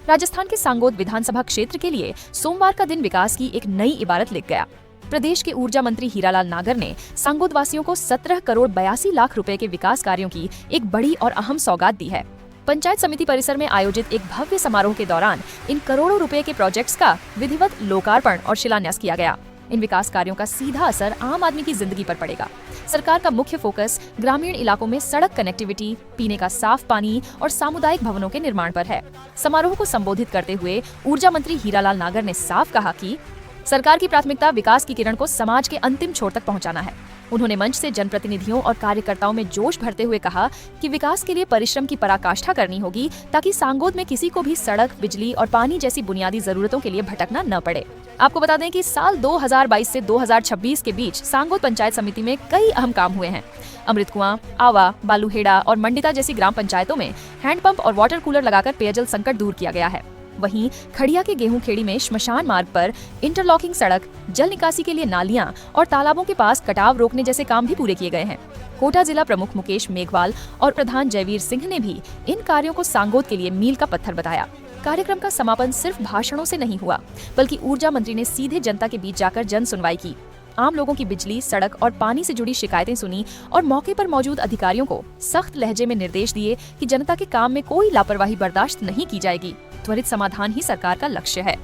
राजस्थान के सांगोद विधानसभा क्षेत्र के लिए सोमवार का दिन विकास की एक नई इबारत लिख गया। प्रदेश के ऊर्जा मंत्री हीरालाल नागर ने सांगोद वासियों को 17 करोड़ 82 लाख रुपए के विकास कार्यों की एक बड़ी और अहम सौगात दी है। पंचायत समिति परिसर में आयोजित एक भव्य समारोह के दौरान इन करोड़ों रुपए के प्रोजेक्ट्स का विधिवत लोकार्पण और शिलान्यास किया गया। इन विकास कार्यों का सीधा असर आम आदमी की जिंदगी पर पड़ेगा। सरकार का मुख्य फोकस ग्रामीण इलाकों में सड़क कनेक्टिविटी, पीने का साफ पानी और सामुदायिक भवनों के निर्माण पर है। समारोह को संबोधित करते हुए ऊर्जा मंत्री हीरालाल नागर ने साफ कहा कि सरकार की प्राथमिकता विकास की किरण को समाज के अंतिम छोर तक पहुंचाना है। उन्होंने मंच से जनप्रतिनिधियों और कार्यकर्ताओं में जोश भरते हुए कहा कि विकास के लिए परिश्रम की पराकाष्ठा करनी होगी ताकि सांगोद में किसी को भी सड़क, बिजली और पानी जैसी बुनियादी जरूरतों के लिए भटकना न पड़े। आपको बता दें कि साल 2022 से 2026 के बीच सांगोद पंचायत समिति में कई अहम काम हुए हैं। अमृत कुआं, आवा, बालूहेड़ा और मंडिता जैसी ग्राम पंचायतों में हैंडपंप और वाटर कूलर लगाकर पेयजल संकट दूर किया गया है। वहीं खड़िया के गेहूं खेड़ी में श्मशान मार्ग पर इंटरलॉकिंग सड़क, जल निकासी के लिए नालियां और तालाबों के पास कटाव रोकने जैसे काम भी पूरे किए गए हैं। कोटा जिला प्रमुख मुकेश मेघवाल और प्रधान जयवीर सिंह ने भी इन कार्यों को सांगोद के लिए मील का पत्थर बताया। कार्यक्रम का समापन सिर्फ भाषणों से नहीं हुआ, बल्कि ऊर्जा मंत्री ने सीधे जनता के बीच जाकर जन सुनवाई की, आम लोगों की बिजली, सड़क और पानी से जुड़ी शिकायतें सुनी और मौके पर मौजूद अधिकारियों को सख्त लहजे में निर्देश दिए कि जनता के काम में कोई लापरवाही बर्दाश्त नहीं की जाएगी। त्वरित समाधान ही सरकार का लक्ष्य है।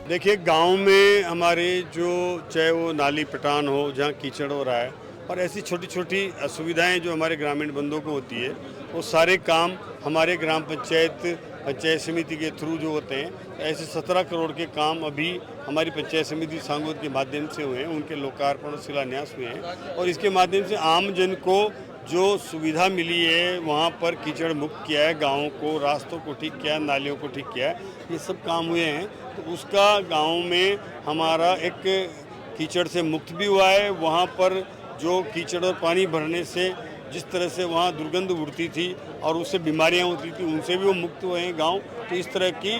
देखिए, गांव में हमारे जो चाहे वो नाली पटान हो, जहां कीचड़ हो रहा है, और ऐसी छोटी छोटी असुविधाएं जो हमारे ग्रामीण बंदों को होती है, वो सारे काम हमारे ग्राम पंचायत समिति के थ्रू जो होते हैं, ऐसे 17 करोड़ के काम अभी हमारी पंचायत समिति सांगोद के माध्यम से हुए हैं। उनके लोकार्पण और शिलान्यास हुए हैं और इसके माध्यम से आम जन को जो सुविधा मिली है, वहाँ पर कीचड़ मुक्त किया है, गाँव को, रास्तों को ठीक किया है, नालियों को ठीक किया है, ये सब काम हुए हैं। तो उसका गाँव में हमारा एक कीचड़ से मुक्त भी हुआ है। वहाँ पर जो कीचड़ और पानी भरने से जिस तरह से वहाँ दुर्गंध उड़ती थी और उससे बीमारियाँ होती थी, उनसे भी वो मुक्त हुए हैं गांव। तो इस तरह की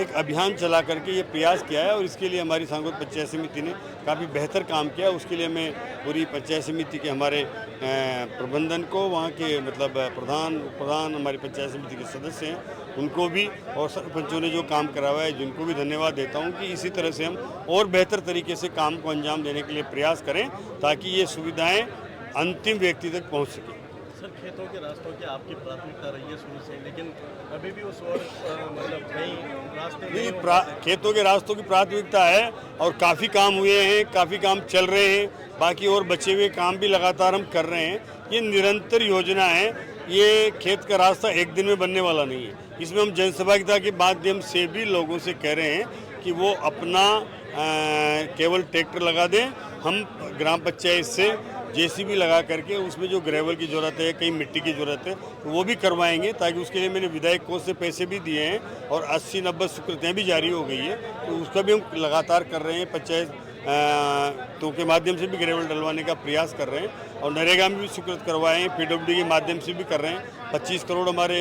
एक अभियान चला करके ये प्रयास किया है और इसके लिए हमारी सांगोद पंचायत समिति ने काफ़ी बेहतर काम किया। उसके लिए मैं पूरी पंचायत समिति के हमारे प्रबंधन को, वहाँ के मतलब प्रधान हमारी पंचायत समिति के सदस्य हैं, उनको भी, और सरपंचों ने जो काम करा हुआ है जिनको भी धन्यवाद देता हूँ कि इसी तरह से हम और बेहतर तरीके से काम को अंजाम देने के लिए प्रयास करें ताकि ये सुविधाएँ अंतिम व्यक्ति तक पहुंच सके। सर, खेतों के रास्तों की आपकी प्राथमिकता रही है शुरू से, लेकिन अभी भी उस और मतलब कई रास्ते नहीं। खेतों के रास्तों की प्राथमिकता है और काफ़ी काम हुए हैं, काफ़ी काम चल रहे हैं, बाकी और बचे हुए काम भी लगातार हम कर रहे हैं। ये निरंतर योजना है। ये खेत का रास्ता एक दिन में बनने वाला नहीं है। इसमें हम जनसहभागिता के माध्यम से भी लोगों से कह रहे हैं कि वो अपना केवल ट्रैक्टर लगा दें। हम ग्राम पंचायत से जेसीबी लगा करके उसमें जो ग्रेवल की ज़रूरत है, कहीं मिट्टी की ज़रूरत है, तो वो भी करवाएंगे, ताकि उसके लिए मैंने विधायक कोष से पैसे भी दिए हैं और 80-90 स्वीकृतियाँ भी जारी हो गई है। तो उसका भी हम लगातार कर रहे हैं। पंचायत तो के माध्यम से भी ग्रेवल डलवाने का प्रयास कर रहे हैं और नरेगा में भी स्वीकृत करवाए हैं, पीडब्ल्यूडी के माध्यम से भी कर रहे हैं। 25 करोड़ हमारे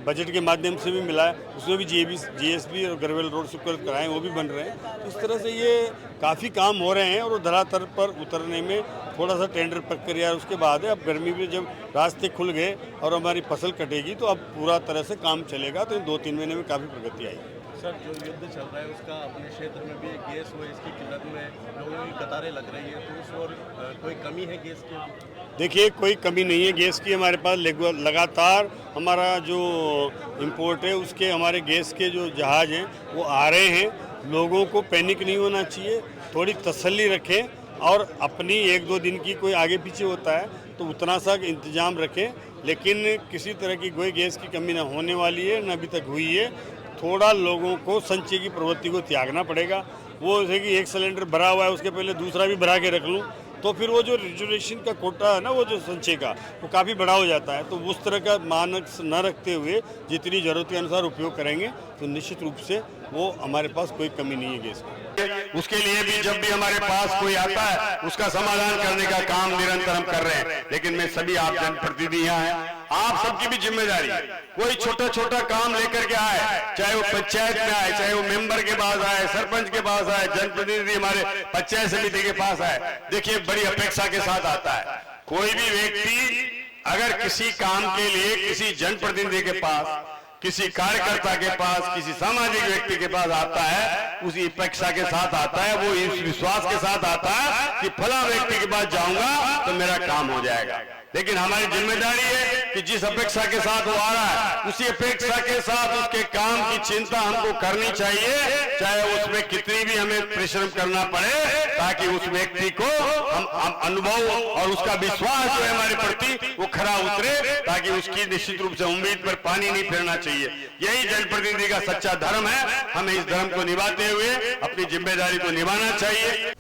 बजट के माध्यम से भी मिला है, उसमें भी जीएसबी और ग्रेवल रोड स्वीकृत कराए, वो भी बन रहे हैं। इस तरह से ये काफ़ी काम हो रहे हैं और धरातल पर उतरने में थोड़ा सा टेंडर प्रक्रिया उसके बाद है। अब गर्मी में जब रास्ते खुल गए और हमारी फसल कटेगी तो अब पूरा तरह से काम चलेगा। तो 2-3 महीने में काफ़ी प्रगति आएगी। सर, जो युद्ध चल रहा है उसका अपने क्षेत्र में भी गैस हो, इसकी किल्लत में लोगों की कतारें लग रही है, तो उस और कोई कमी है गैस की? देखिए, कोई कमी नहीं है गैस की। हमारे पास लगातार हमारा जो इम्पोर्ट है उसके, हमारे गैस के जो जहाज़ हैं वो आ रहे हैं। लोगों को पैनिक नहीं होना चाहिए, थोड़ी तसल्ली रखें और अपनी 1-2 दिन की कोई आगे पीछे होता है तो उतना सा इंतजाम रखें, लेकिन किसी तरह की कोई गैस की कमी ना होने वाली है, न अभी तक हुई है। थोड़ा लोगों को संचय की प्रवृत्ति को त्यागना पड़ेगा। वो जैसे कि एक सिलेंडर भरा हुआ है, उसके पहले दूसरा भी भरा के रख लूँ, तो फिर वो जो रिजर्वेशन का कोटा है ना, वो जो संचय का, वो काफ़ी बड़ा हो जाता है। तो उस तरह का मानक न रखते हुए जितनी ज़रूरत के अनुसार उपयोग करेंगे तो निश्चित रूप से वो हमारे पास कोई कमी नहीं है गैस की। उसके लिए भी जब भी हमारे पास कोई आता है उसका समाधान करने का काम निरंतर हम कर रहे हैं। लेकिन मैं सभी आप जनप्रतिनिधि यहाँ हैं, आप सबकी भी जिम्मेदारी, कोई छोटा छोटा काम लेकर के आए, चाहे वो पंचायत में आए, चाहे वो मेंबर के पास आए, सरपंच के पास आए, जनप्रतिनिधि हमारे पंचायत समिति के पास आए, देखिए बड़ी अपेक्षा के साथ आता है। कोई भी व्यक्ति अगर किसी काम के लिए किसी जनप्रतिनिधि के पास किसी कार्यकर्ता के पास, किसी सामाजिक व्यक्ति के पास आता है, उसी अपेक्षा के साथ आता है, वो इस विश्वास के साथ आता है कि फला व्यक्ति के पास जाऊंगा तो मेरा काम हो जाएगा। लेकिन हमारी जिम्मेदारी है कि जिस अपेक्षा के साथ वो आ रहा है, उसी अपेक्षा के साथ उसके काम की चिंता हमको करनी चाहिए, चाहे उसमें कितनी भी हमें परिश्रम करना पड़े, ताकि उस व्यक्ति को हम अनुभव और उसका विश्वास जो है हमारे प्रति वो खरा उतरे, ताकि उसकी निश्चित रूप से उम्मीद पर पानी नहीं फेरना चाहिए। यही जनप्रतिनिधि का सच्चा धर्म है। हमें इस धर्म को निभाते हुए अपनी जिम्मेदारी को निभाना चाहिए।